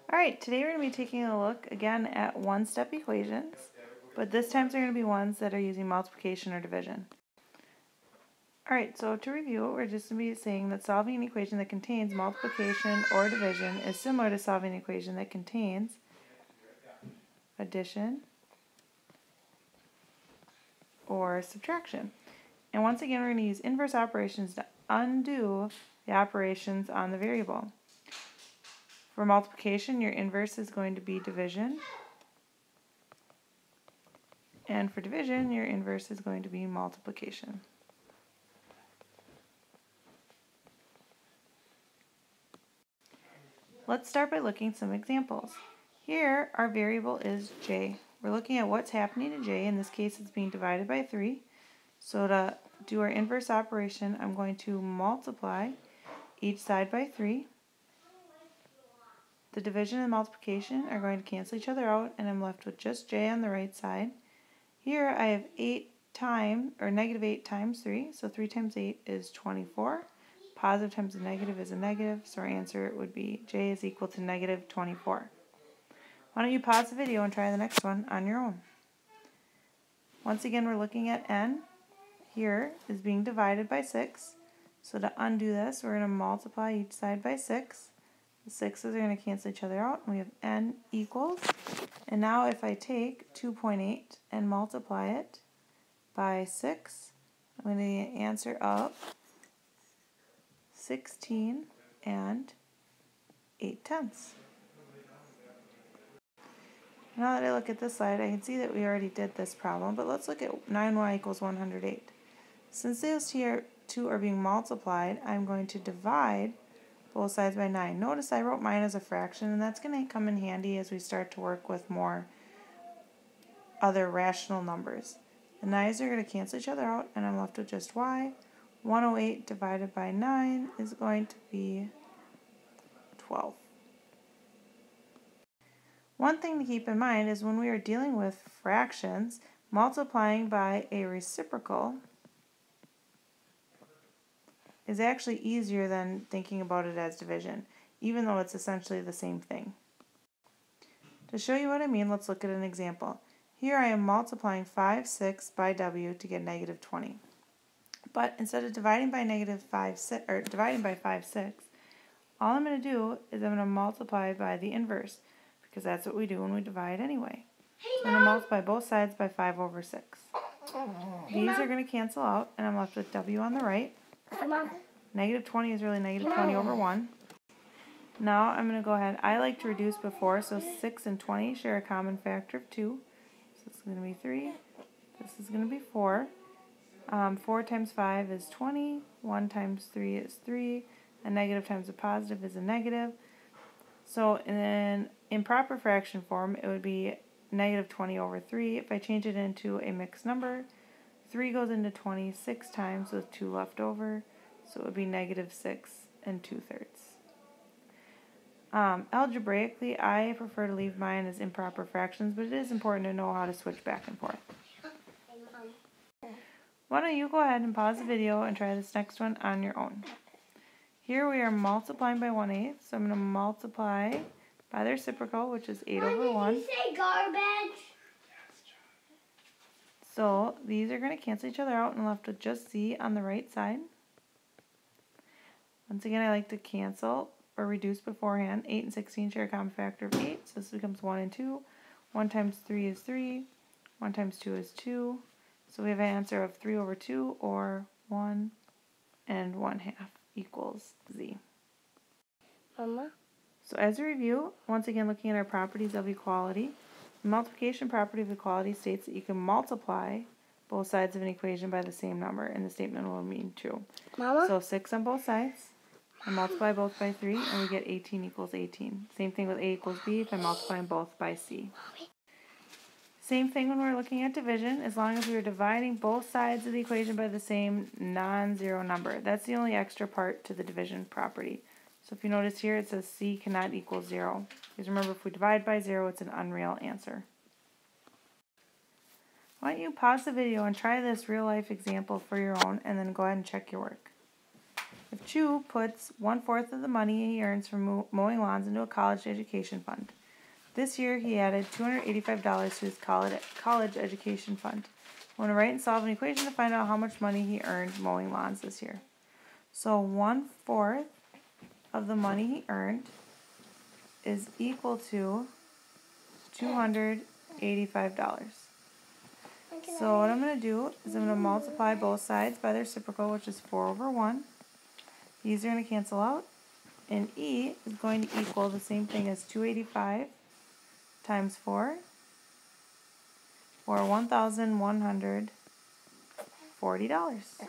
Alright, today we're going to be taking a look again at one-step equations, but this time they're going to be ones that are using multiplication or division. Alright, so to review, we're just going to be saying that solving an equation that contains multiplication or division is similar to solving an equation that contains addition or subtraction. And once again, we're going to use inverse operations to undo the operations on the variable. For multiplication, your inverse is going to be division. And for division, your inverse is going to be multiplication. Let's start by looking at some examples. Here, our variable is j. We're looking at what's happening to j. In this case, it's being divided by 3. So to do our inverse operation, I'm going to multiply each side by 3. The division and multiplication are going to cancel each other out, and I'm left with just j on the right side. Here I have negative 8 times 3, so 3 times 8 is 24. Positive times a negative is a negative, so our answer would be j is equal to negative 24. Why don't you pause the video and try the next one on your own. Once again, we're looking at n. Here is being divided by 6. So to undo this, we're going to multiply each side by 6. The 6's are going to cancel each other out, and we have n equals. And now if I take 2.8 and multiply it by 6, I'm going to get an answer of 16 and 8/10. Now that I look at this slide, I can see that we already did this problem, but let's look at 9y equals 108. Since those two are being multiplied, I'm going to divide both sides by 9. Notice I wrote mine as a fraction, and that's going to come in handy as we start to work with more other rational numbers. The 9's are going to cancel each other out, and I'm left with just y. 108 divided by 9 is going to be 12. One thing to keep in mind is when we are dealing with fractions, multiplying by a reciprocal is actually easier than thinking about it as division, even though it's essentially the same thing. To show you what I mean, let's look at an example. Here I am multiplying 5, 6 by w to get negative 20. But instead of dividing by 5, 6, all I'm going to do is I'm going to multiply by the inverse, because that's what we do when we divide anyway. So I'm going to multiply both sides by 5 over 6. These are going to cancel out, and I'm left with w on the right. Negative 20 is really negative 20 over 1. Now I'm going to go ahead. I like to reduce before, so 6 and 20 share a common factor of 2. So this is going to be 3. This is going to be 4. 4 times 5 is 20. 1 times 3 is 3. A negative times a positive is a negative. So in proper fraction form, it would be negative 20 over 3. If I change it into a mixed number, 3 goes into 20 6 times with 2 left over. So it would be negative 6 and 2/3. Algebraically, I prefer to leave mine as improper fractions, but it is important to know how to switch back and forth. Why don't you go ahead and pause the video and try this next one on your own. Here we are multiplying by 1/8, so I'm going to multiply by the reciprocal, which is 8 over 1. Did you say garbage? So these are going to cancel each other out, and I'm left with just z on the right side. Once again, I like to cancel or reduce beforehand. 8 and 16 share a common factor of 8, so this becomes 1 and 2. 1 times 3 is 3. 1 times 2 is 2. So we have an answer of 3 over 2, or 1 and 1/2 equals z. Mama? So as a review, once again looking at our properties of equality, the multiplication property of equality states that you can multiply both sides of an equation by the same number, and the statement will mean true. Mama? So 6 on both sides. I multiply both by 3, and we get 18 equals 18. Same thing with a equals b if I multiply them both by c. Same thing when we're looking at division, as long as we are dividing both sides of the equation by the same non-zero number. That's the only extra part to the division property. So if you notice here, it says c cannot equal 0. Because remember, if we divide by 0, it's an unreal answer. Why don't you pause the video and try this real-life example for your own, and then go ahead and check your work. If Chu puts 1/4 of the money he earns from mowing lawns into a college education fund, this year he added $285 to his college education fund. I want to write and solve an equation to find out how much money he earned mowing lawns this year. So 1/4 of the money he earned is equal to $285. So what I'm going to do is I'm going to multiply both sides by the reciprocal, which is 4/1. These are going to cancel out, and E is going to equal the same thing as 285 times 4, or $1,140.